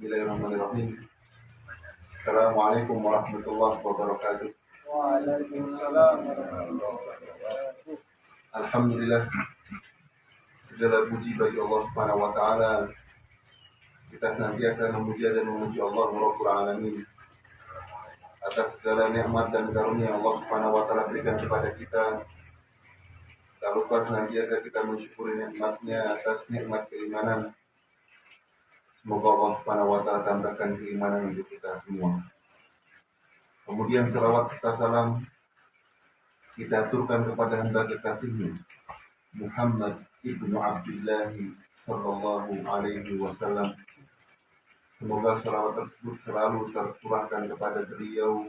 Bismillahirrahmanirrahim. Assalamualaikum warahmatullahi wabarakatuh. Waalaikumsalam warahmatullahi wabarakatuh. Alhamdulillah, segala puji bagi Allah Subhanahu wa taala. Kita senantiasa memuji dan memuji Allah Rabbul Alamin atas segala nikmat dan karunia Allah Subhanahu wa taala berikan kepada kita. Tak lupa senantiasa kita mensyukuri nikmatnya atas nikmat keimanan. Semoga Allah Subhanahu wa taala tambahkan keimanan untuk kita semua. Kemudian selawat serta salam kita aturkan kepada hamba kekasihnya Muhammad ibnu Abdullah sallallahu alaihi wasallam. Semoga selawat tersebut selalu tercurahkan kepada beliau,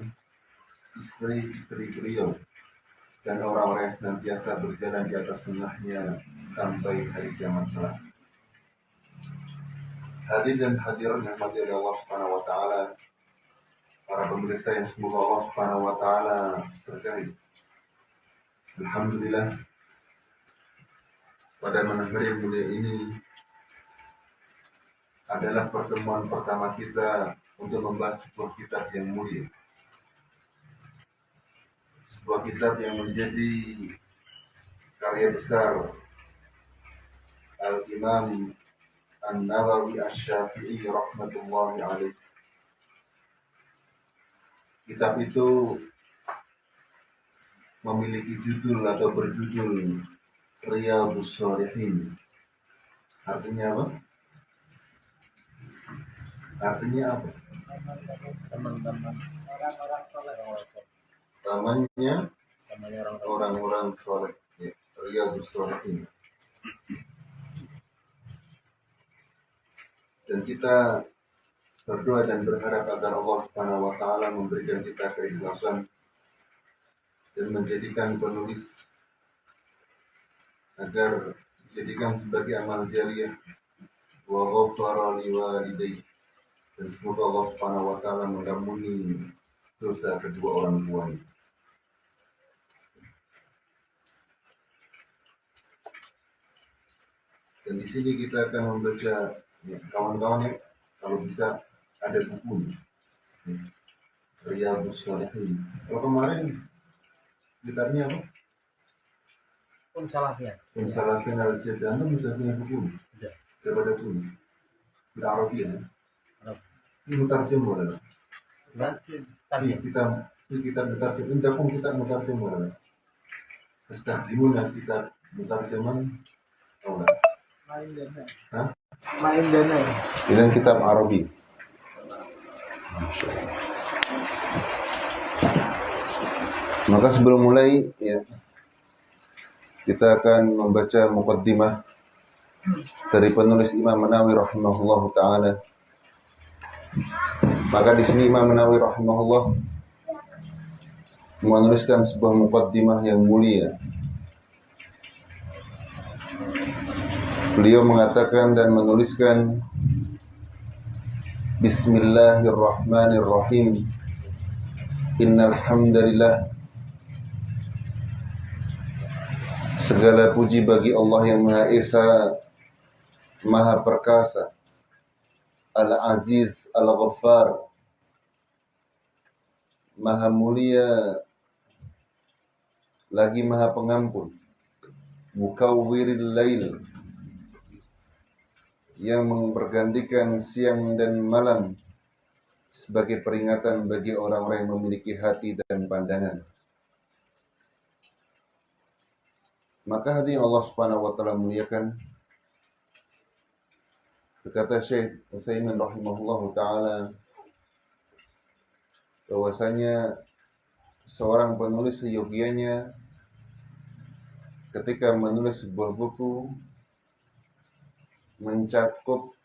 istri-istri beliau, dan orang-orang yang senantiasa berjalan di atas sunnahnya sampai hari kiamat kelak. Hadir dan hadirin yang mati oleh Allah Subhanahu wa taala, para pemirsa yang semoga Allah Subhanahu wa taala berkahi. Alhamdulillah, pada malam hari yang mulia ini adalah pertemuan pertama kita untuk membahas sebuah kitab yang mulia. Sebuah kitab yang menjadi karya besar Al-Imam An-Nawawi Asy-Syafi'i rahmatullahi alaih. Kitab itu memiliki judul atau berjudul Riyadhus Shalihin. Artinya apa? Teman-teman orang-orang soleh. Namanya Namanya orang-orang soleh. Ya, Riyadhus Shalihin. Dan kita berdoa dan berharap agar Allah Subhanahu wa taala memberikan kita keikhlasan dan menjadikan penulis agar dijadikan sebagai amal jariah wa ghafara li walidayhi, dan semoga Allah Subhanahu wa taala mengampuni dosa kedua orang tuanya. Dan di sini kita akan membaca, ya, kawan-kawan, ya, kalau bisa ada buku Riyadhus Shalihin. Kalau kemarin kitabnya apa? Salafiyah. Salafiyah al-Jadid. Anda bisa punya buku? Tidak. Daripada buku Arabia. Ini mutarjem boleh. Ini kita mutarjem. Ini pun kita mutarjem boleh. Tastahdimun kita mutarjeman. Oh, Main dana. Ini kitab Arabi. Maka sebelum mulai, ya, kita akan membaca muqaddimah dari penulis Imam Nawawi rahimahullah taala. Maka di sini Imam Nawawi rahimahullah menuliskan sebuah muqaddimah yang mulia. Beliau mengatakan dan menuliskan Bismillahirrahmanirrahim. Innal hamdalillah. Segala puji bagi Allah yang Maha Esa, Maha Perkasa, Al-Aziz, Al-Ghaffar, Maha Mulia, lagi Maha Pengampun. Mukawwiril lail, yang mempergantikan siang dan malam sebagai peringatan bagi orang-orang yang memiliki hati dan pandangan. Maka hati Allah Subhanahu wa taala muliakan. Berkata Syekh Utsaimin rahimahullahu taala bahwasanya seorang penulis seyogianya ketika menulis sebuah buku mencakup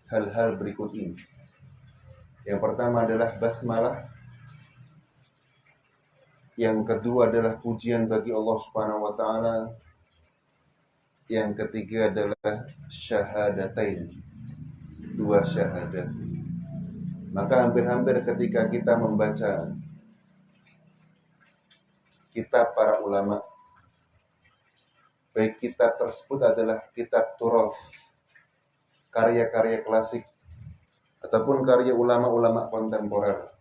hal-hal berikut ini. Yang pertama adalah basmalah. Yang kedua adalah pujian bagi Allah Subhanahu wa taala. Yang ketiga adalah syahadatain, dua syahadat. Maka hampir-hampir ketika kita membaca kitab para ulama, baik kitab tersebut adalah kitab Turas karya-karya klasik ataupun karya ulama-ulama kontemporer,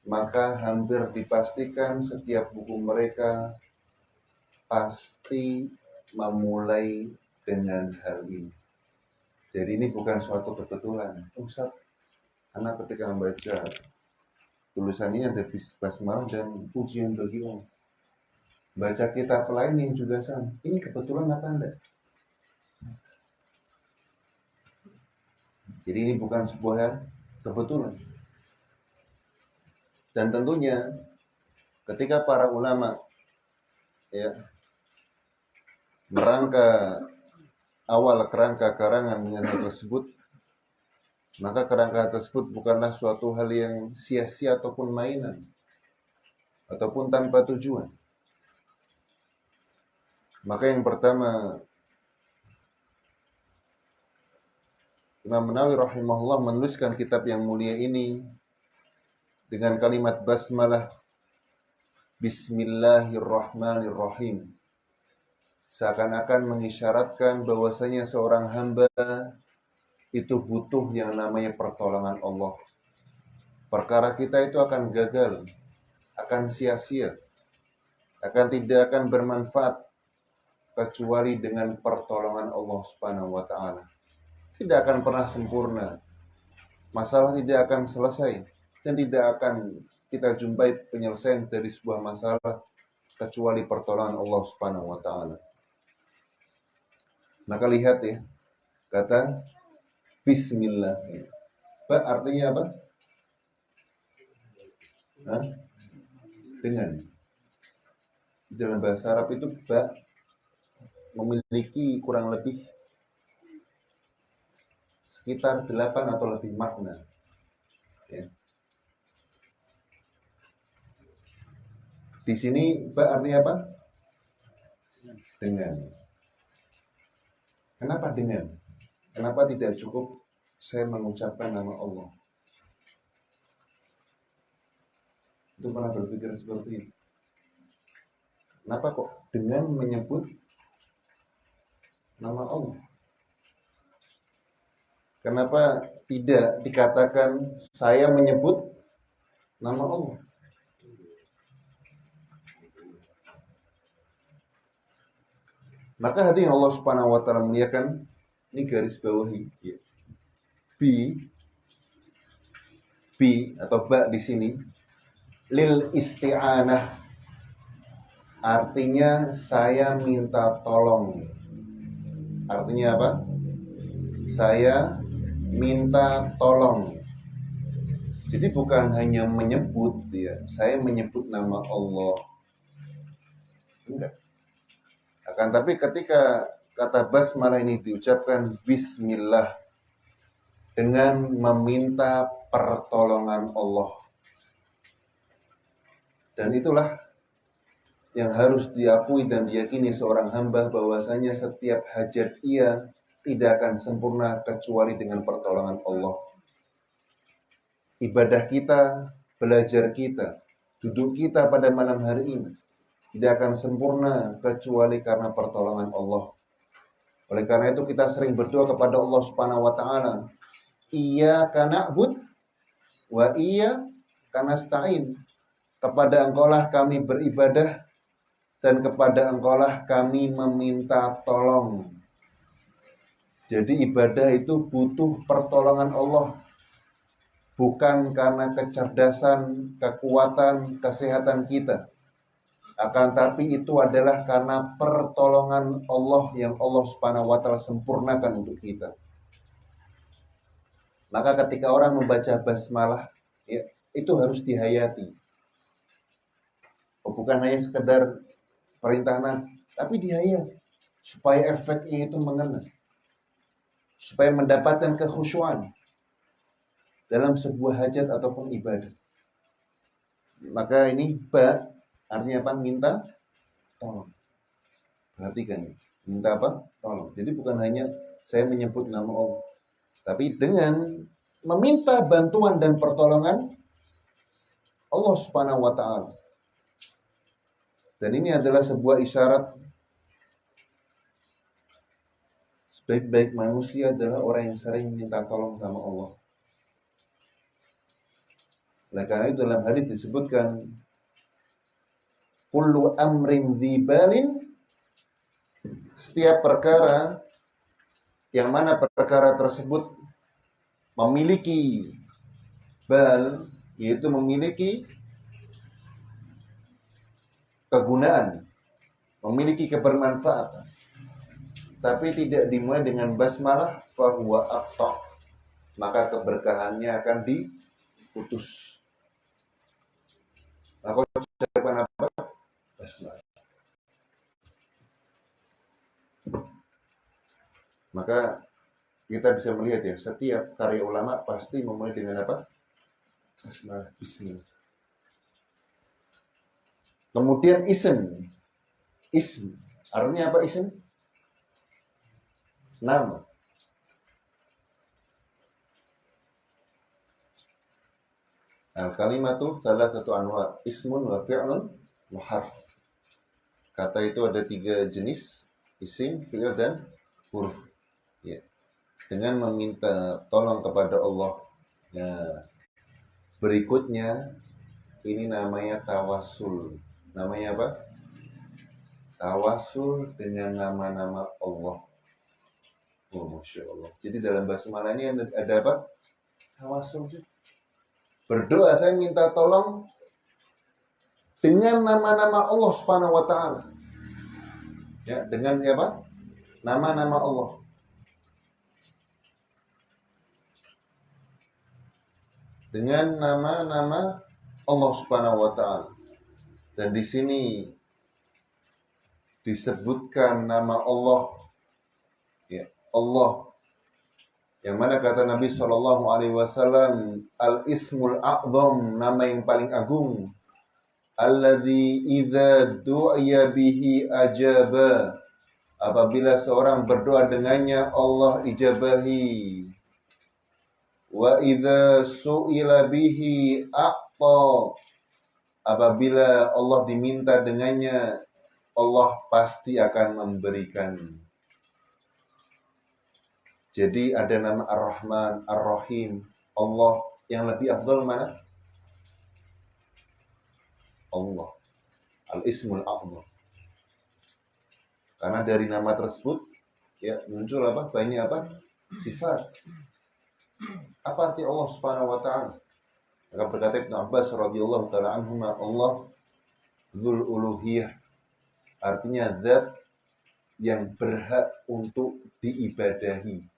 maka hampir dipastikan setiap buku mereka pasti memulai dengan hal ini. Jadi ini bukan suatu kebetulan. Ustaz, anak ketika membaca tulisan ini ada basmalah dan pujian bagi Allah. Baca kitab lain yang juga sama. Ini kebetulan apa enggak? Jadi ini bukan sebuah kebetulan. Dan tentunya ketika para ulama ya merangka awal kerangka karangan dengan hal tersebut, maka kerangka tersebut bukanlah suatu hal yang sia-sia ataupun mainan ataupun tanpa tujuan. Maka yang pertama, Imam Nawawi rahimahullah menuliskan kitab yang mulia ini dengan kalimat basmalah, Bismillahirrahmanirrahim, seakan-akan mengisyaratkan bahwasanya seorang hamba itu butuh yang namanya pertolongan Allah. Perkara kita itu akan gagal, akan sia-sia, tidak akan bermanfaat kecuali dengan pertolongan Allah Subhanahu wa taala. Tidak akan pernah sempurna. Masalah tidak akan selesai dan tidak akan kita jumpai penyelesaian dari sebuah masalah kecuali pertolongan Allah Subhanahu wa taala. Maka lihat ya, kata bismillah. Ba artinya apa? Hah? Dengan. Dalam bahasa Arab itu ba memiliki kurang lebih sekitar 8 atau lebih makna. Ya. Di sini ba artinya apa? Dengan. Kenapa dengan? Kenapa tidak cukup saya mengucapkan nama Allah? Itu pernah berpikir seperti itu. Kenapa kok dengan menyebut nama Allah? Kenapa tidak dikatakan saya menyebut nama Allah? Maka hadirin Allah Subhanahu wa taala muliakan, ini garis bawahi. Bi atau ba di sini lil isti'anah, artinya saya minta tolong. Artinya apa? Saya minta tolong. Jadi bukan hanya menyebut ya, saya menyebut nama Allah. Enggak. Akan tapi ketika kata basmalah ini diucapkan bismillah dengan meminta pertolongan Allah. Dan itulah yang harus diakui dan diyakini seorang hamba, bahwasanya setiap hajat ia tidak akan sempurna kecuali dengan pertolongan Allah. Ibadah kita, belajar kita, duduk kita pada malam hari ini tidak akan sempurna kecuali karena pertolongan Allah. Oleh karena itu kita sering berdoa kepada Allah Subhanahu wa taala, Iyyaka na'bud wa iyyaka nasta'in. Kepada Engkaulah kami beribadah dan kepada Engkaulah kami meminta tolong. Jadi ibadah itu butuh pertolongan Allah. Bukan karena kecerdasan, kekuatan, kesehatan kita. Akan tapi itu adalah karena pertolongan Allah yang Allah Subhanahu wa taala sempurnakan untuk kita. Maka ketika orang membaca basmalah, ya, itu harus dihayati. Bukan hanya sekedar perintah Nabi, tapi dihayati supaya efeknya itu mengena. Supaya mendapatkan kekhusyuan dalam sebuah hajat ataupun ibadah. Maka ini ba artinya apa? Minta tolong. Perhatikan, minta apa? Tolong. Jadi bukan hanya saya menyebut nama Allah, tapi dengan meminta bantuan dan pertolongan Allah Subhanahu wa taala. Dan ini adalah sebuah isyarat Baik-baik manusia adalah orang yang sering minta tolong sama Allah. Oleh karena itu dalam hadis disebutkan kullu amrin dzibalin, setiap perkara yang mana perkara tersebut memiliki bal, yaitu memiliki kegunaan, memiliki kebermanfaatan, tapi tidak dimulai dengan basmalah, fahuwa aqta, maka keberkahannya akan diputus. Maka ucapan apa? Basmalah. Maka kita bisa melihat ya, setiap karya ulama pasti memulai dengan apa? Basmalah, bismillah. Kemudian ism. Ism. Artinya apa ism? Nama. Al-kalimatu salah satu anwa, ismun wa fi'lun wa harf. Kata itu ada 3 jenis, isim, fi'il, dan huruf. Ya. Dengan meminta tolong kepada Allah. Nah, berikutnya ini namanya tawasul. Namanya apa? Tawasul dengan nama-nama Allah. Oh, Masya Allah. Jadi dalam basmalah ini ada apa? Tawasul. Berdoa, saya minta tolong dengan nama-nama Allah Subhanahu wa taala. Ya, dengan siapa? Nama-nama Allah. Dengan nama-nama Allah Subhanahu wa taala. Dan di sini disebutkan nama Allah. Ya, Allah. Yang mana kata Nabi sallallahu alaihi wasallam, al-ismul a'zam, nama yang paling agung. Alladzi idza du'iya bihi ajaba. Apabila seorang berdoa dengannya, Allah ijabahi. Wa idza su'ila bihi a'ta. Apabila Allah diminta dengannya, Allah pasti akan memberikan. Jadi ada nama Ar-Rahman, Ar-Rahim. Allah yang lebih afdal mana? Allah. Al-Ismul A'zam. Karena dari nama tersebut ya muncul apa? Banyak apa? Sifat. Apa arti Allah Subhanahu wa taala? Maka berkata Ibnu Abbas radhiyallahu taala anhuma, Allah Dzul Uluhiyah. Artinya zat yang berhak untuk diibadahi.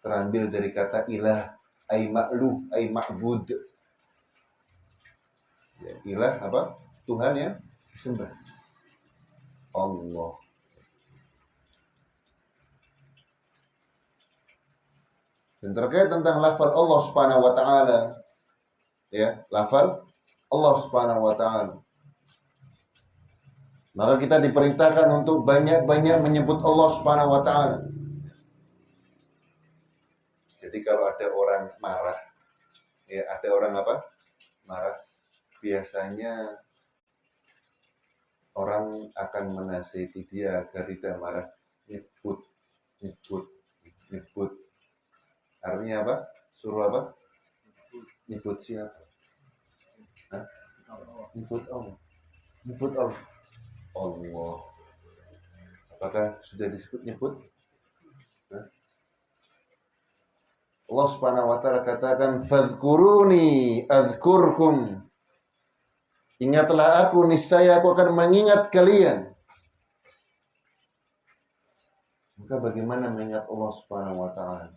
Terambil dari kata ilah, ay ma'luh, ay ma'bud. Ya, ilah apa? Tuhan yang disembah. Allah. Dan terkait tentang lafal Allah Subhanahu wa taala, ya, lafal Allah Subhanahu wa taala. Maka kita diperintahkan untuk banyak-banyak menyebut Allah Subhanahu wa taala. Jadi kalau ada orang marah, ya ada orang apa? Marah. Biasanya orang akan menasihati dia agar tidak marah. Nyebut. Artinya apa? Suruh apa? Nyebut siapa? Hah? Nyebut Allah. Nyebut Allah. Allah. Apakah sudah disebut nyebut? Hah? Allah Subhanahu wa taala katakan, "Fadhkuruni adzkurkum." Ingatlah aku, niscaya aku akan mengingat kalian. Maka bagaimana mengingat Allah Subhanahu wa taala?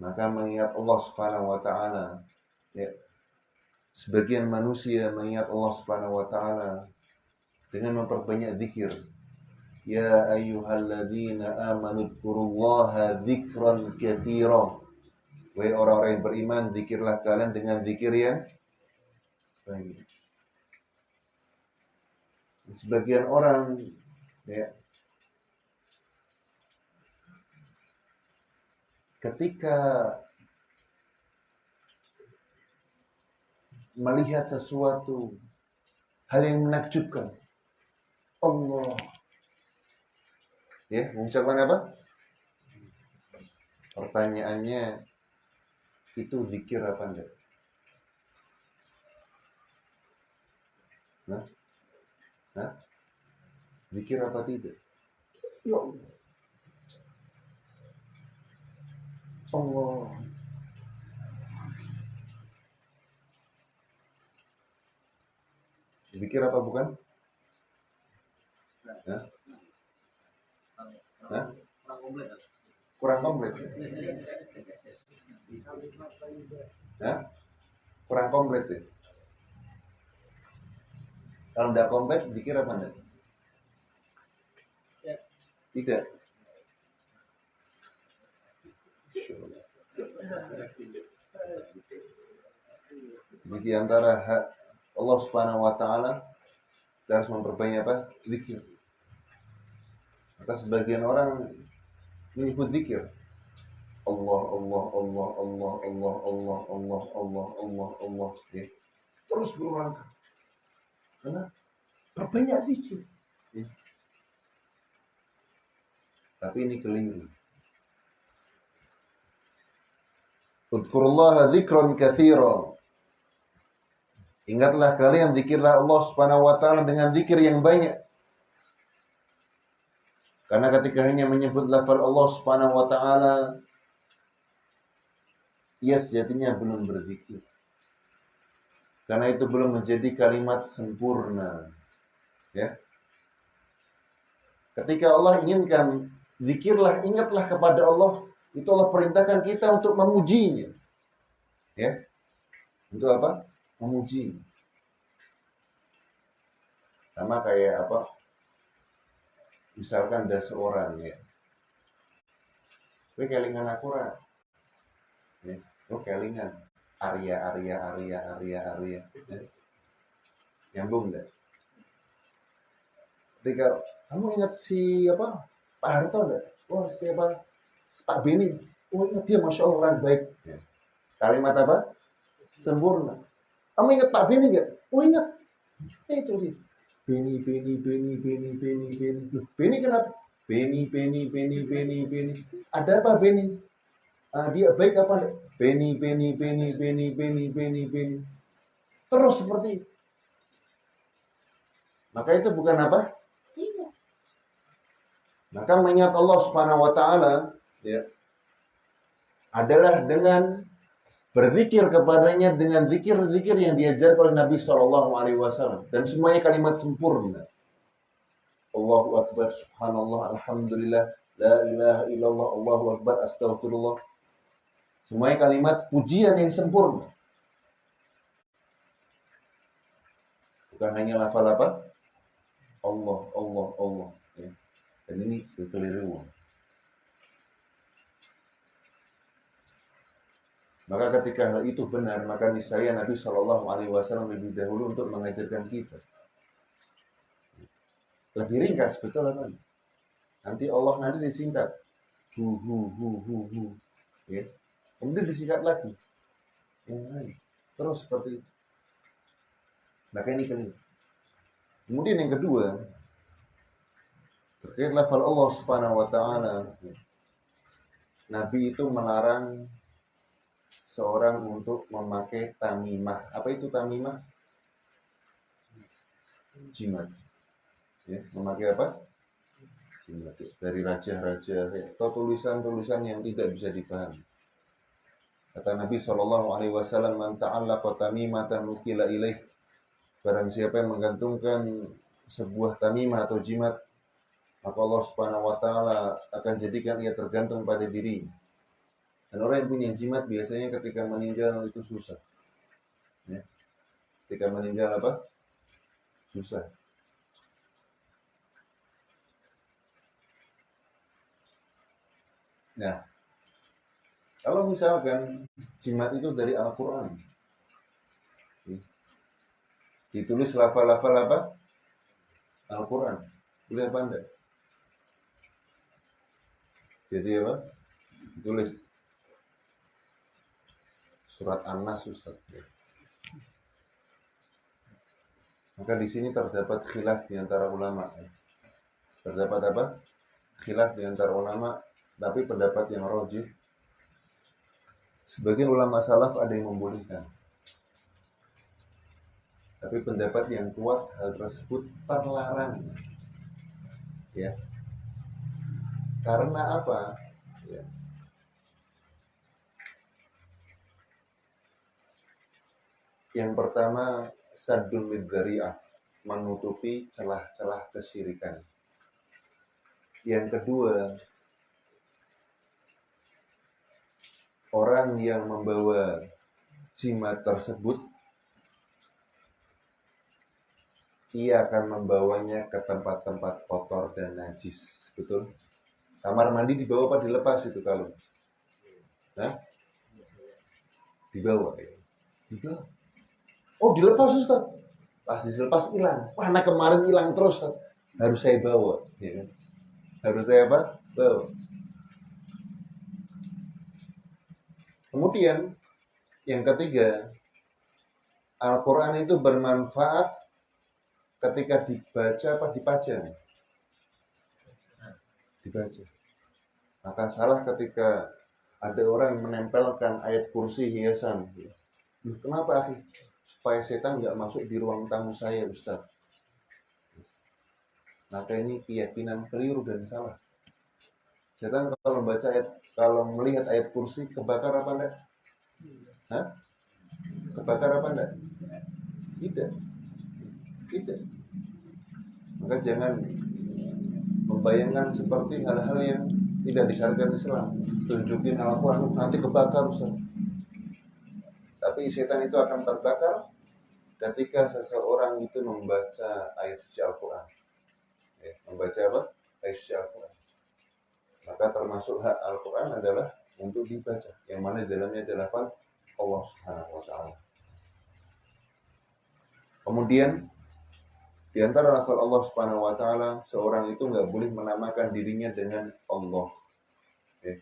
Maka mengingat Allah Subhanahu wa taala, ya, sebagian manusia mengingat Allah Subhanahu wa taala dengan memperbanyak zikir. Ya ayyuhalladzina amanu dzkurullaha dzikran katsiran. Wahai orang-orang yang beriman, zikirlah kalian dengan zikir yang banyak. Sebagian orang ya, ketika melihat sesuatu hal yang menakjubkan, Allah Ya, mengucapkan apa? Pertanyaannya itu zikir apa enggak? Nah, nah, zikir apa tidak? Ya Allah. Allah. Zikir apa bukan? Nah, nah, kurang komplit. Nah, kurang komplit ya. Kalau tidak komplit, zikir apa enggak? Tidak. Jadi di antara hak Allah Subhanahu wa taala harus memperbanyak apa? Zikir. Maka sebagian orang menyebut zikir. Allah, Allah, Allah, Allah, Allah, Allah, Allah, Allah, Allah, Allah. Ya. Terus berulang. Karena perbanyak zikir. Ya. Tapi ini keliru. Udzurullaha dzikran katsiran. Ingatlah kalian, zikirlah Allah Subhanahu wa taala dengan zikir yang banyak. Karena ketika hanya menyebut lafaz Allah Subhanahu wa taala, ia sejatinya belum berzikir. Karena itu belum menjadi kalimat sempurna. Ya. Ketika Allah inginkan zikirlah, ingatlah kepada Allah, itu Allah perintahkan kita untuk memujinya. Ya. Untuk apa? Memuji. Sama kayak apa? Misalkan ada seorang ya. Kowe kelingan aku ra. Ya. Oh kelingan. Arya. Ya. Nyambung enggak? Ketika kamu ingat si apa? Pak Harto enggak? Oh siapa? Pak Beni. Oh ingat dia, Masya Allah orang baik. Ya. Kalimat apa? Sempurna. Kamu ingat Pak Beni enggak? Oh ingat. Itu dia. Beni. Loh, Beni kenapa? Beni. Ada apa Beni? Dia baik apa enggak? Beni. Terus seperti itu. Maka itu bukan apa? Tidak. Maka mengingat Allah Subhanahu wa taala ya, adalah dengan berzikir kepadanya dengan zikir-zikir yang diajarkan oleh Nabi Shallallahu alaihi wasallam, dan semuanya kalimat sempurna. Allahu akbar, subhanallah, alhamdulillah, la ilaha illallah, Allahu akbar, astagfirullah. Semuanya kalimat pujian yang sempurna. Bukan hanya lafal apa? Allah. Ya. Dan ini kekeliruan. Maka ketika hal itu benar, maka niscaya Nabi Shallallahu alaihi wasallam lebih dahulu untuk mengajarkan kita. Lebih ringkas, betul kan? Nanti Allah disingkat. Hu. Ya. Kemudian disingkat lagi. Terus seperti itu. Maka ini keliru. Kemudian yang kedua, terkait lafal Allah Subhanahu wa taala. Nabi itu melarang seorang untuk memakai tamimah. Apa itu tamimah? Jimat. Ya, memakai apa? Jimat. Dari raja-raja atau tulisan-tulisan yang tidak bisa dipahami. Kata Nabi SAW, "Man ta'allaqa tamimatan nukila ilaih." Barang siapa yang menggantungkan sebuah tamimah atau jimat, maka Allah Subhanahu wa taala akan jadikan ia tergantung pada dirinya. Dan orang yang punya jimat biasanya ketika meninggal itu susah. Ya. Ketika meninggal apa? Susah. Nah, kalau misalkan jimat itu dari Al-Quran, ditulis lafal-lafal apa? Al-Quran. Boleh apa enggak? Jadi apa? Ditulis surat An-Nas, Ustaz. Maka di sini terdapat khilaf di antara ulama. Terdapat apa? khilaf di antara ulama, tapi pendapat yang rajih, sebagian ulama salaf ada yang membolehkan. Tapi pendapat yang kuat hal tersebut terlarang. Ya. Karena apa? Ya. Yang pertama, saddul lidzari'ah, menutupi celah-celah kesyirikan. Yang kedua, orang yang membawa jimat tersebut, ia akan membawanya ke tempat-tempat kotor dan najis. Betul? Kamar mandi dibawa apa dilepas itu kalau? Hah? Dibawa. Dibawa. Oh, dilepas Ustaz. Pas dilepas hilang. Mana kemarin hilang terus Ustaz. Harus saya bawa. Ya kan? Harus saya apa? Bawa. Kemudian yang ketiga, Al-Quran itu bermanfaat ketika dibaca apa dipajang? Dibaca. Maka salah ketika ada orang yang menempelkan ayat kursi hiasan. Kenapa akhi? Supaya setan nggak masuk di ruang tamu saya, Ustaz. Maka ini keyakinan keliru dan salah. Setan kalau membaca ayat, kalau melihat ayat kursi, kebakar apa enggak? Hah? Kebakar apa enggak? Tidak. Tidak. Maka jangan membayangkan seperti hal-hal yang tidak disyariatkan Islam. Tunjukin Al-Quran nanti kebakar Ustaz. Tapi setan itu akan terbakar ketika seseorang itu membaca ayat suci Al-Quran. Ya, membaca apa? Ayat suci Al-Quran. Maka termasuk hak Al-Quran adalah untuk dibaca. Yang mana di dalamnya adalah Allah Subhanahu wa Ta'ala. Kemudian di antara lafal Allah Subhanahu wa Ta'ala, seorang itu nggak boleh menamakan dirinya dengan Allah. Ya.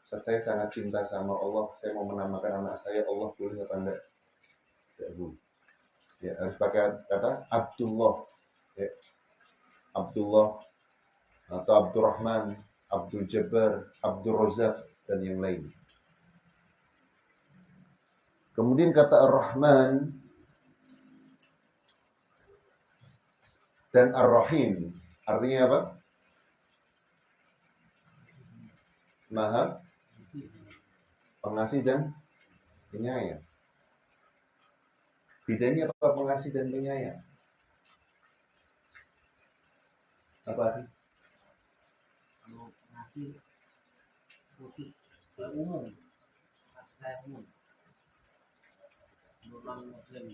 Saya sangat cinta sama Allah, saya mau menamakan anak saya Allah, boleh apa enggak? Tidak boleh. Ya, harus pakai kata Abdullah. Ya. Abdullah atau Abdurrahman, Abdul Jabbar, Abdul Razak dan yang lain. Kemudian kata Ar-Rahman dan Ar-Rahim artinya apa? Maha pengasih dan penyayang. Bedanya apa pengasih dan penyayang? Apa? Kalau pengasih khusus umum, saya umum. Non-Muslim.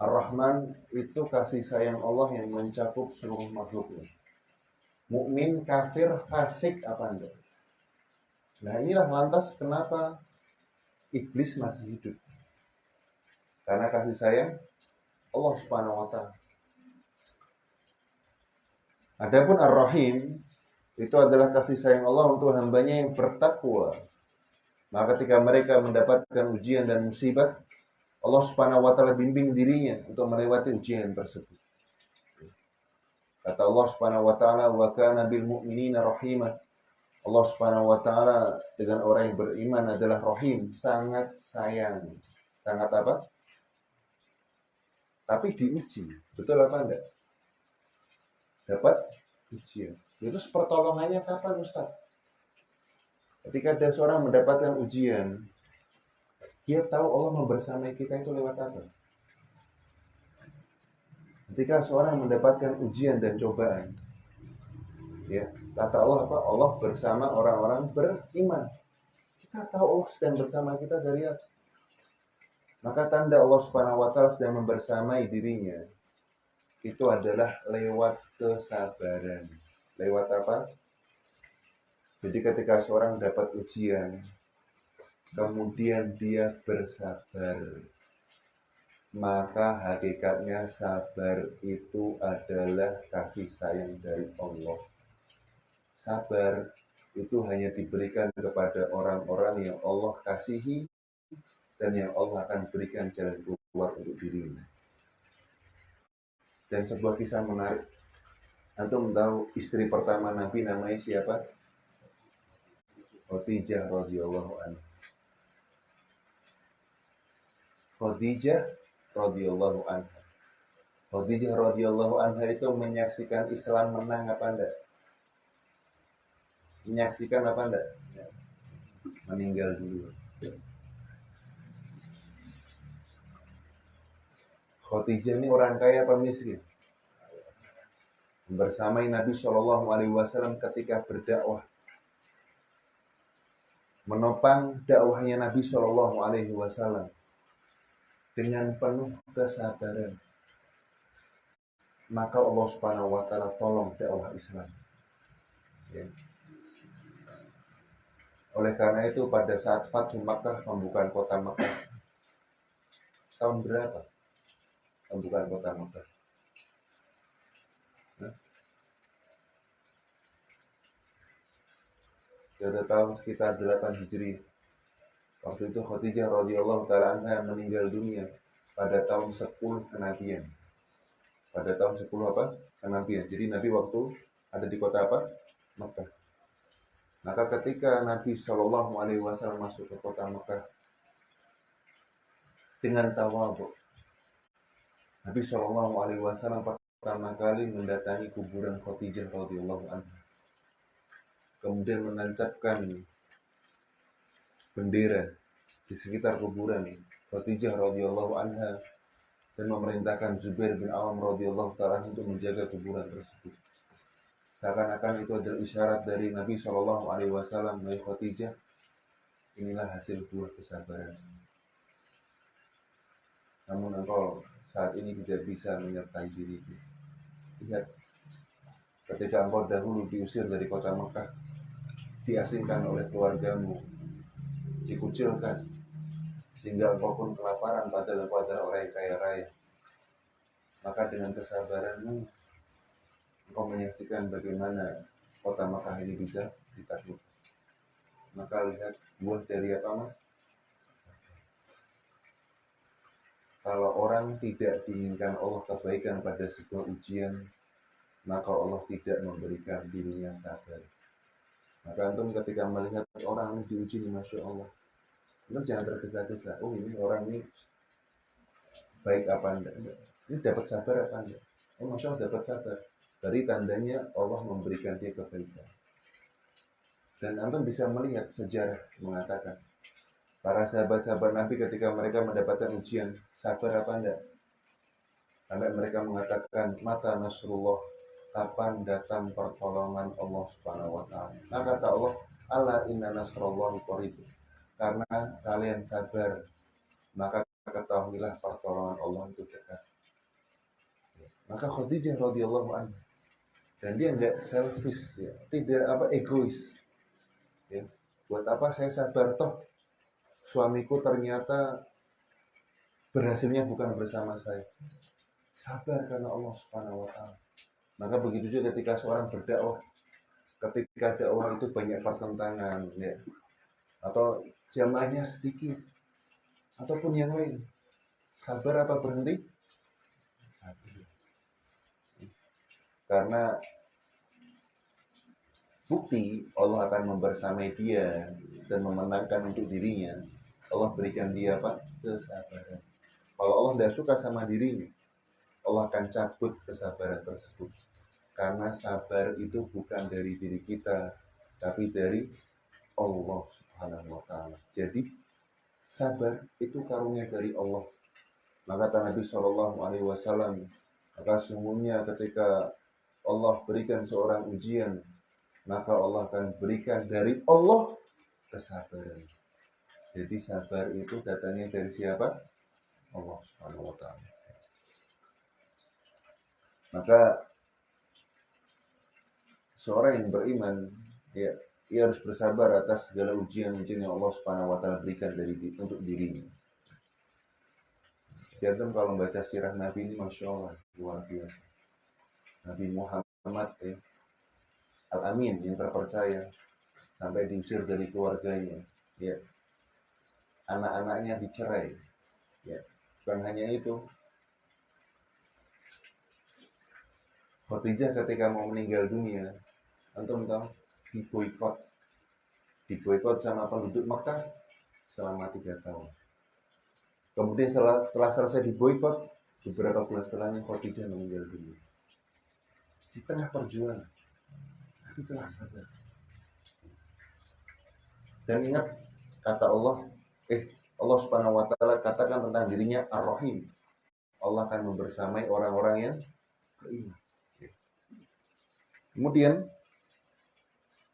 Ar-Rahman itu kasih sayang Allah yang mencakup seluruh makhluknya. Mukmin, kafir, fasik apa enggak? Nah inilah lantas kenapa iblis masih hidup. Karena kasih sayang Allah Subhanahu wa Ta'ala. Adapun Ar-Rahim itu adalah kasih sayang Allah untuk hambanya yang bertakwa. Maka ketika mereka mendapatkan ujian dan musibah, Allah Subhanahu wa Ta'ala bimbing dirinya untuk melewati ujian tersebut. Kata Allah Subhanahu wa Ta'ala, wa kana bil mu'minina rahimah. Allah Subhanahu wa Ta'ala dengan orang yang beriman adalah rahim, sangat sayang. Sangat apa? Tapi diuji. Betul apa enggak? Dapat ujian. Terus pertolongannya kapan Ustaz? Ketika ada seorang mendapatkan ujian, dia tahu Allah membersamai kita itu lewat apa? Ketika seorang mendapatkan ujian dan cobaan, ya, kata Allah apa? Allah bersama orang-orang beriman. Kita tahu Allah sedang bersama kita dari apa? Maka tanda Allah Subhanahu wa Ta'ala sedang membersamai dirinya itu adalah lewat kesabaran. Lewat apa? Jadi ketika seorang dapat ujian, kemudian dia bersabar, maka hakikatnya sabar itu adalah kasih sayang dari Allah. Sabar itu hanya diberikan kepada orang-orang yang Allah kasihi dan yang Allah akan berikan jalan keluar untuk dirinya. Dan sebuah kisah menarik. Antum tahu istri pertama Nabi namanya siapa? Khadijah radhiyallahu anha. Khadijah radhiyallahu anha. Khadijah radhiyallahu anha itu menyaksikan Islam menang apa enggak? Menyaksikan apa enggak? Meninggal dulu. Khadijah ini orang kaya apa miskin? Bersamai Nabi Shallallahu Alaihi Wasallam ketika berdakwah, menopang dakwahnya Nabi Shallallahu Alaihi Wasallam dengan penuh kesabaran. Maka Allah Subhanahu Wa Taala tolong dakwah Islam. Ya. Oleh karena itu pada saat Fathu Makkah, pembukaan kota Makkah, tahun berapa pembukaan kota Makkah? Kita tahu sekitar 8 Hijri. Waktu itu Khadijah radhiyallahu taala anha meninggal dunia pada tahun 10 kenabian. Pada tahun 10 apa? Kenabian. Jadi Nabi waktu ada di kota apa? Makkah. Maka ketika Nabi Shallallahu Alaihi Wasallam masuk ke kota Makkah dengan tawadhu, Nabi Shallallahu Alaihi Wasallam pertama kali mendatangi kuburan Khadijah radhiyallahu anha. Kemudian menancapkan bendera di sekitar kuburan Khadijah radhiyallahu anha dan memerintahkan Zubair bin Awam radhiyallahu taala untuk menjaga kuburan tersebut. Seakan-akan itu adalah isyarat dari Nabi Shallallahu Alaihi Wasallam, "Hai Khadijah, inilah hasil buah kesabaran. Namun engkau saat ini tidak bisa menyertai diriku. Lihat, ketika engkau dahulu diusir dari kota Mekah, diasingkan oleh keluargamu, dikucilkan, sehingga engkau pun kelaparan padahal engkau adalah orang yang kaya raya. Maka dengan kesabaranmu, engkau menyaksikan bagaimana kota Mekah ini bisa ditaklukkan. Maka lihat buah dari apa, Mas? Kalau orang tidak diinginkan Allah kebaikan pada sebuah ujian, maka Allah tidak memberikan dirinya sabar. Maka antum ketika melihat orang ini diuji, Masya Allah, antum jangan tergesa-gesa. Oh, ini orang ini baik apa enggak? Ini dapat sabar apa enggak? Oh, Masya Allah dapat sabar. Dari tandanya Allah memberikan dia kebaikan. Dan antum bisa melihat sejarah mengatakan para sahabat-sahabat Nabi ketika mereka mendapatkan ujian, sabar apa enggak? Sampai mereka mengatakan, mata nasrullah, kapan datang pertolongan Allah Subhanahu wa taala. Maka kata Allah, ala inna nasrullahi qarib. Karena kalian sabar, maka ketahuilah pertolongan Allah itu dekat. Maka Khadijah radhiyallahu anha, dan dia enggak selfish ya, tidak egois. Ya. Buat apa saya sabar toh? Suamiku ternyata berhasilnya bukan bersama saya. Sabar karena Allah Subhanahu wa taala. Maka begitu juga ketika seorang berdakwah, ketika dakwah itu banyak pertentangan ya, atau jamaahnya sedikit ataupun yang lain, sabar apa berhenti? Sabar. Karena bukti Allah akan membersamai dia dan memenangkan untuk dirinya. Allah berikan dia apa? Kesabaran. Kalau Allah tidak suka sama dirinya, Allah akan cabut kesabaran tersebut. Karena sabar itu bukan dari diri kita, tapi dari Allah Subhanahu wa taala. Jadi sabar itu karunia dari Allah. Maka kata Nabi Shallallahu Alaihi Wasallam, maka sungguhnya ketika Allah berikan seorang ujian, maka Allah akan berikan dari Allah kesabaran. Jadi sabar itu datangnya dari siapa? Allah Subhanahu wa taala. Maka seorang yang beriman, ya, ia harus bersabar atas segala ujian-ujian yang Allah Subhanahu wa taala berikan untuk dirinya. Jadi kalau membaca sirah Nabi ini, Masya Allah, luar biasa. Nabi Muhammad Al-Amin yang terpercaya, sampai diusir dari keluarganya, ya, anak-anaknya dicerai, ya. Bukan hanya itu, Khadijah ketika mau meninggal dunia, antum tahu, diboikot sama penduduk Makkah selama 3 tahun. Kemudian setelah selesai diboikot, beberapa bulan setelahnya Khadijah meninggal dunia. Di tengah perjuangan, tapi telah sadar. Dan ingat kata Allah, Allah Subhanahu wa taala katakan tentang dirinya Ar-Rahim. Allah akan membersamai orang-orang yang beriman. Kemudian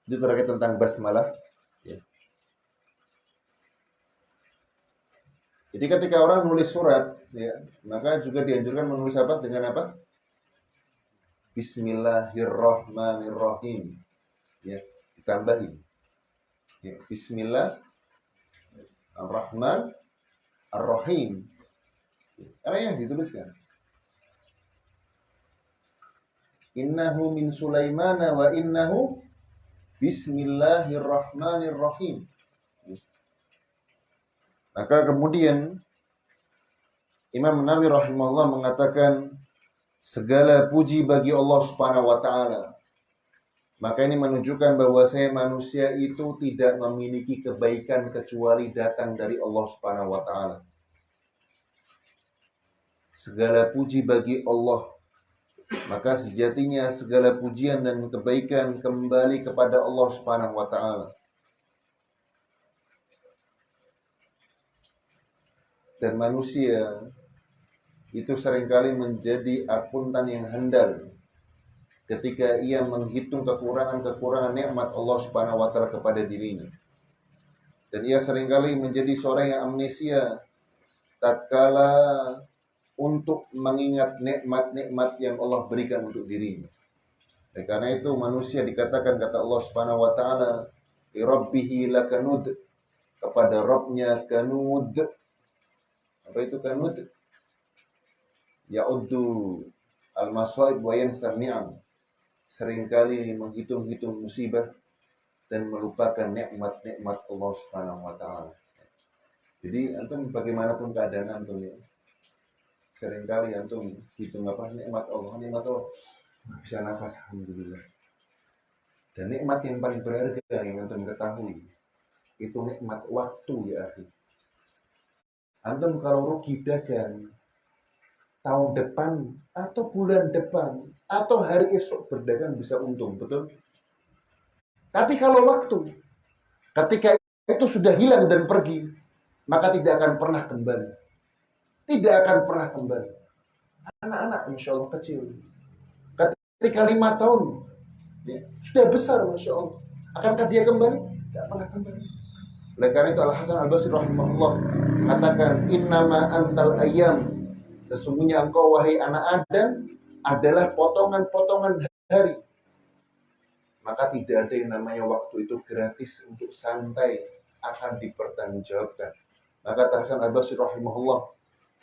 itu terkait tentang basmalah. Jadi ketika orang nulis surat, maka juga dianjurkan menulis apa? Dengan apa? Bismillahirrahmanirrahim. Ditambahin. Bismillahirrahmanirrahim. Karena yang dituliskan. Innahu min Sulaimana wa innahu bismillahirrahmanirrahim. Maka kemudian Imam Nawawi rahimahullah mengatakan segala puji bagi Allah Subhanahu wa taala. Maka ini menunjukkan bahwasanya manusia itu tidak memiliki kebaikan kecuali datang dari Allah Subhanahu wa taala. Segala puji bagi Allah. Maka sejatinya segala pujian dan kebaikan kembali kepada Allah Subhanahu wa taala. Dan manusia itu seringkali menjadi akuntan yang handal ketika ia menghitung kekurangan-kekurangan nikmat Allah Subhanahu wa taala kepada dirinya. Dan ia seringkali menjadi seorang yang amnesia tatkala untuk mengingat nikmat-nikmat yang Allah berikan untuk dirinya. Dan karena itu manusia dikatakan kata Allah Subhanahu wa taala, "Li rabbihi lakanud." Kepada Rabbnya kanud. Apa itu kanud? Ya'uddu al-masaib wa yansar ni'am. Seringkali menghitung-hitung musibah dan melupakan nikmat-nikmat Allah Subhanahu wa taala. Jadi antum bagaimanapun keadaan antum ya, seringkali antum hitung apa nikmat Allah bisa nafas, alhamdulillah. Dan nikmat yang paling berharga yang antum ketahui itu nikmat waktu ya akhi. Antum kalau rugi dagang tahun depan atau bulan depan atau hari esok berdagang bisa untung, betul? Tapi kalau waktu ketika itu sudah hilang dan pergi, maka tidak akan pernah kembali. Tidak akan pernah kembali. Anak-anak insya Allah kecil, ketika 5 tahun sudah besar masya Allah, akankah dia kembali? Tidak pernah kembali. Oleh karena itu Al-Hasan Al-Basri rahimahullah katakan, innama antal ayyam, sesungguhnya engkau wahai anak Adam adalah potongan-potongan hari. Maka tidak ada yang namanya waktu itu gratis untuk santai, akan dipertanggungjawabkan. Maka Hasan Al-Basri rahimahullah,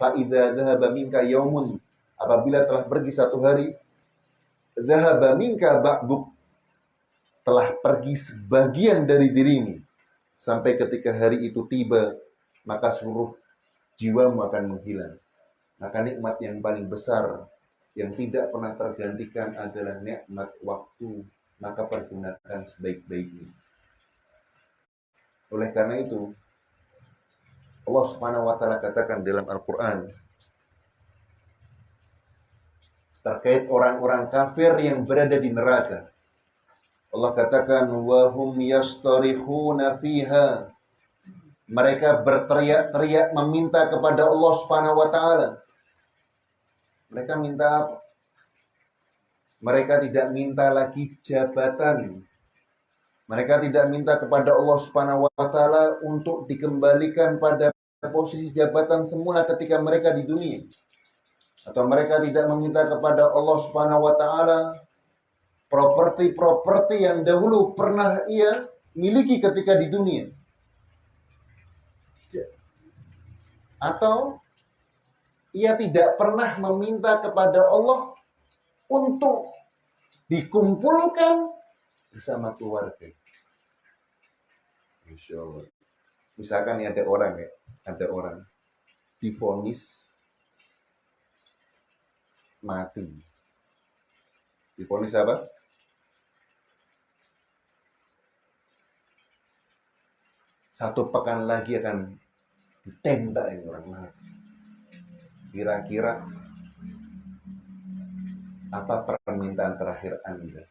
fa idza dhahaba minka yaumun, apabila telah pergi satu hari, dhahaba minka ba'duk, telah pergi sebagian dari dirimu. Sampai ketika hari itu tiba, maka seluruh jiwamu akan menghilang. Maka nikmat yang paling besar yang tidak pernah tergantikan adalah nikmat waktu. Maka pergunakan sebaik-baiknya. Oleh karena itu, Allah Subhanahu wa taala katakan dalam Al-Qur'an terkait orang-orang kafir yang berada di neraka. Allah katakan, wa hum yastarihuna fiha. Mereka berteriak-teriak meminta kepada Allah Subhanahu wa taala. Mereka minta apa? Mereka tidak minta lagi jabatan. Mereka tidak minta kepada Allah Subhanahu wa taala untuk dikembalikan pada posisi jabatan semula ketika mereka di dunia. Atau mereka tidak meminta kepada Allah Subhanahu wa taala properti-properti yang dahulu pernah ia miliki ketika di dunia. Atau ia tidak pernah meminta kepada Allah untuk dikumpulkan bersama keluarga. Insya Allah. Misalkan ada orang divonis mati. Divonis apa? Satu pekan lagi akan ditembak ini orang lain. Kira-kira apa permintaan terakhir Anda?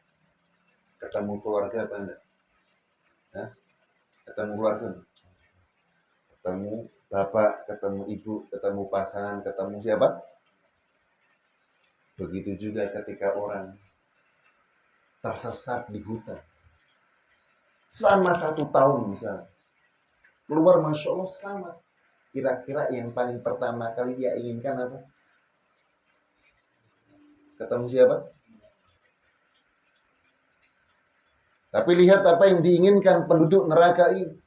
Ketemu keluarga apa enggak? Hah? Ketemu keluarga? Ketemu bapak, ketemu ibu, ketemu pasangan, ketemu siapa? Begitu juga ketika orang tersesat di hutan. Selama 1 tahun misalnya. Keluar Masya Allah selamat. Kira-kira yang paling pertama kali dia inginkan apa? Ketemu siapa? Tapi lihat apa yang diinginkan penduduk neraka ini.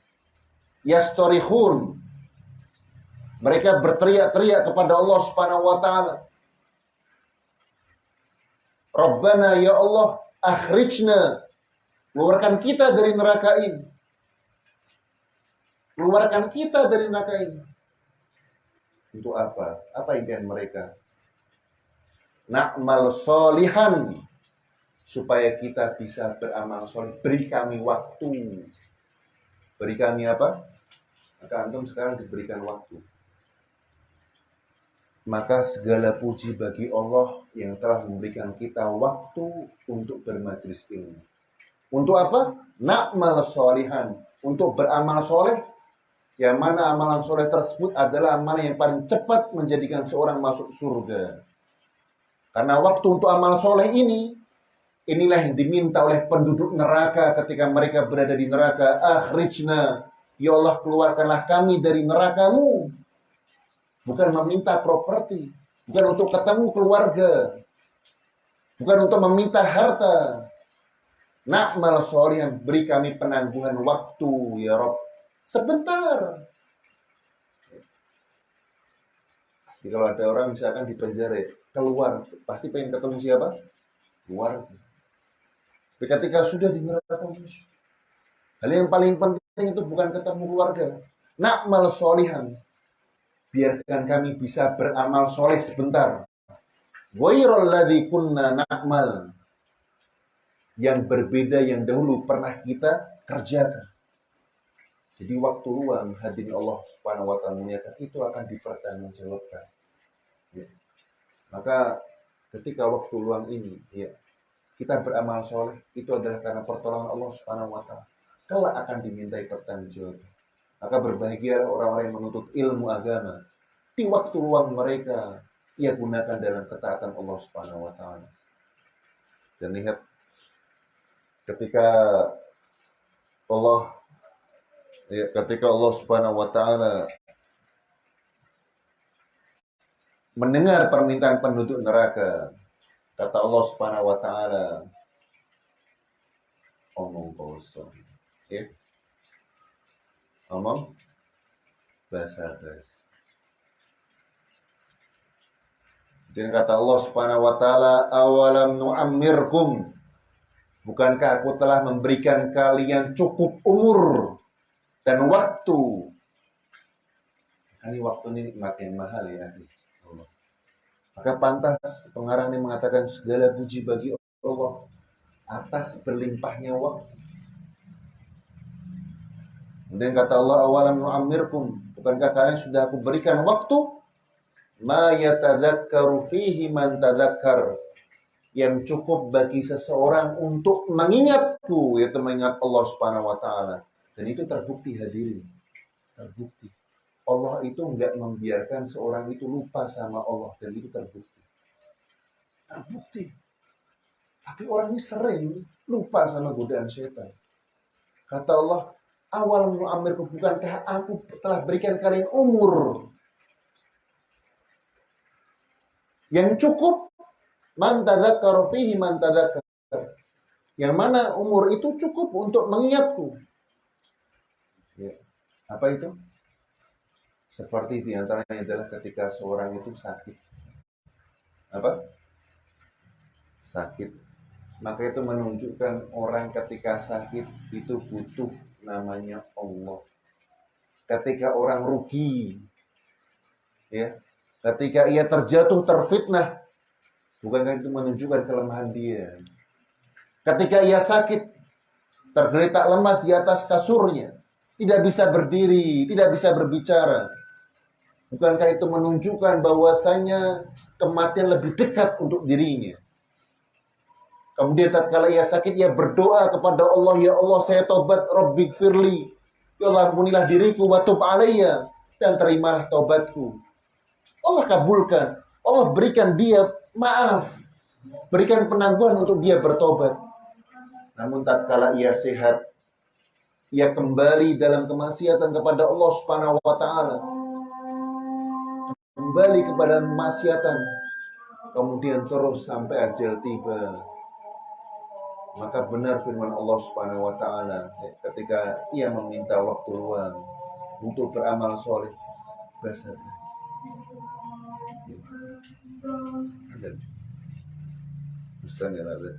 Yastorihun. Mereka berteriak-teriak kepada Allah Subhanahu wa taala. Rabbana ya Allah, akhrijna. Keluarkan kita dari neraka ini. Keluarkan kita dari neraka ini. Untuk apa? Apa impian mereka? Na'mal solihan. Supaya kita bisa beramal soleh. Beri kami waktu. Beri kami apa? Maka antum sekarang diberikan waktu. Maka segala puji bagi Allah yang telah memberikan kita waktu untuk bermajlis ilmu. Untuk apa? Na'mal solihan. Untuk beramal soleh. Yang mana amalan soleh tersebut adalah amalan yang paling cepat menjadikan seorang masuk surga. Karena waktu untuk amal soleh ini, inilah yang diminta oleh penduduk neraka ketika mereka berada di neraka. Akhrijna. Ya Allah, keluarkanlah kami dari nerakamu. Bukan meminta properti. Bukan untuk ketemu keluarga. Bukan untuk meminta harta. Na'mal solihan. Beri kami penangguhan waktu, ya Rabb. Sebentar. Jadi kalau ada orang misalkan di penjara, keluar. Pasti pengen ketemu siapa? Keluarga. Tapi ketika sudah di neraka, hal yang paling penting itu bukan ketemu keluarga. Na'mal solihan. Biarkan kami bisa beramal soleh sebentar. Ghairul ladzi kunna na'mal. Yang berbeda yang dahulu pernah kita kerjakan. Jadi waktu luang hadirin Allah Subhanahu wa taala itu akan dipertanggungjawabkan. Ya. Maka ketika waktu luang ini, ya, kita beramal soleh, itu adalah karena pertolongan Allah Subhanahu wa taala. Kelak akan dimintai pertanggungjawaban. Maka berbahagialah orang-orang yang menuntut ilmu agama. Di waktu luang mereka, ia gunakan dalam ketaatan Allah Subhanahu wa taala. Dan lihat ketika Allah Subhanahu wa taala mendengar permintaan penduduk neraka, kata Allah Subhanahu wa taala, omong kosong. Ya. Omong basa-basi. Dan kata Allah Subhanahu wa taala, awalam nu'ammirkum. Bukankah aku telah memberikan kalian cukup umur dan waktu? Ini waktu ini nikmat yang mahal ya. Allah. Maka pantas pengarang ini mengatakan segala puji bagi Allah atas berlimpahnya waktu. Kemudian kata Allah, awalam nu'ammirkum. Bukankah kalian sudah aku berikan waktu? Ma yatadzakkaru fihi man tadzakkar. Yang cukup bagi seseorang untuk mengingatku, yaitu mengingat Allah Subhanahu wa taala. Dan itu terbukti hadirin. Terbukti. Allah itu enggak membiarkan seorang itu lupa sama Allah. Dan itu terbukti. Terbukti. Tapi orang ini sering lupa sama godaan syaitan. Kata Allah, awal mu'amirku, bukankah aku telah berikan kalian umur yang cukup? Man tadzakkara fihi man tadzakkar. Yang mana umur itu cukup untuk mengingatku. Ya. Apa itu? Seperti diantaranya adalah ketika seorang itu sakit. Apa? Sakit. Maka itu menunjukkan orang ketika sakit itu butuh namanya Allah. Ketika orang rugi, ya, ketika ia terjatuh terfitnah, Bukankah itu menunjukkan kelemahan dia? Ketika ia sakit, tergeletak lemas di atas kasurnya, tidak bisa berdiri, tidak bisa berbicara. Bukankah itu menunjukkan bahwasanya kematian lebih dekat untuk dirinya? Kemudian tatkala ia sakit, ia berdoa kepada Allah, ya Allah saya tobat, Rabbighfirli. Ya Allah ampunilah diriku, wa tub alayya, dan terimalah tobatku. Allah kabulkan, Allah berikan dia maaf, berikan penangguhan untuk dia bertobat. Namun tatkala ia sehat, ia kembali dalam kemaksiatan kepada Allah Subhanahu wa taala. Kembali kepada kemaksiatan, kemudian terus sampai ajal tiba. Maka benar firman Allah Subhanahu wa taala ketika ia meminta waktu luang untuk beramal soleh. Bahasa ada. Ustaz ya ada.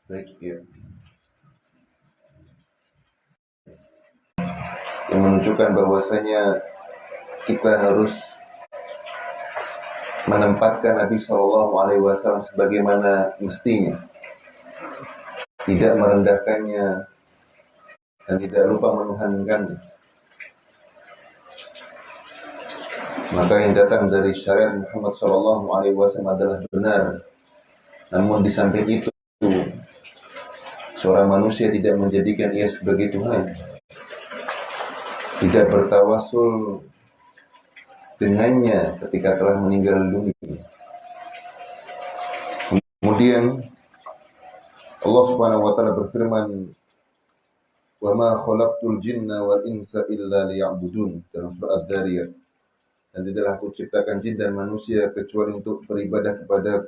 Baik ya. Yang menunjukkan bahwasanya kita harus menempatkan Nabi Shallallahu Alaihi Wasallam sebagaimana mestinya, tidak merendahkannya dan tidak lupa menuhankannya. Maka yang datang dari syariat Muhammad Shallallahu Alaihi Wasallam adalah benar. Namun di samping itu, seorang manusia tidak menjadikan ia sebagai Tuhan, tidak bertawasul dengannya ketika telah meninggal dunia. Kemudian Allah Subhanahu wa taala berfirman Wa ma khalaqtul jinna wal insa illa liya'budun dalam surah Ad-Dzariyat. Dan tidaklah aku ciptakan jin dan manusia kecuali untuk beribadah kepada.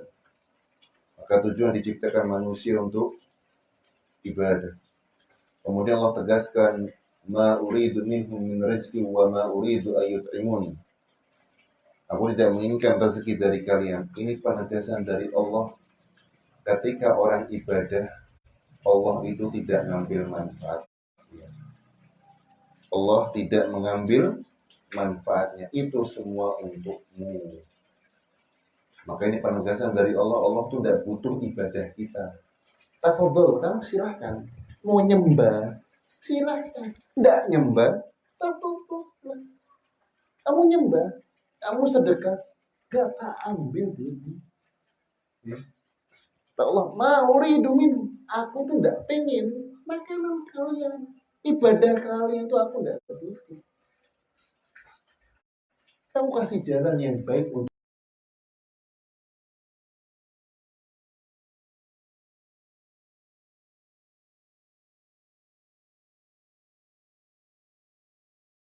Maka tujuan diciptakan manusia untuk ibadah. Kemudian Allah tegaskan, ma uridu minhum min rizqi wa ma uridu ayyut'imun. Aku tidak menginginkan rezeki dari kalian. Ini penegasan dari Allah. Ketika orang ibadah, Allah itu tidak mengambil manfaat. Allah tidak mengambil manfaatnya. Itu semua untukmu. Maka ini penegasan dari Allah. Allah itu tidak butuh ibadah kita. Tafadhol, kamu silahkan. Mau nyembah, silahkan. Tidak nyembah, tafadhol. Kamu nyembah, kamu sedekah, gak tak ambil dulu. Ya. Allah, ma'uridu minhum. Aku tuh tidak pengen makanan kalian, ibadah kalian itu aku tidak butuh. Kamu kasih jalan yang baik untuk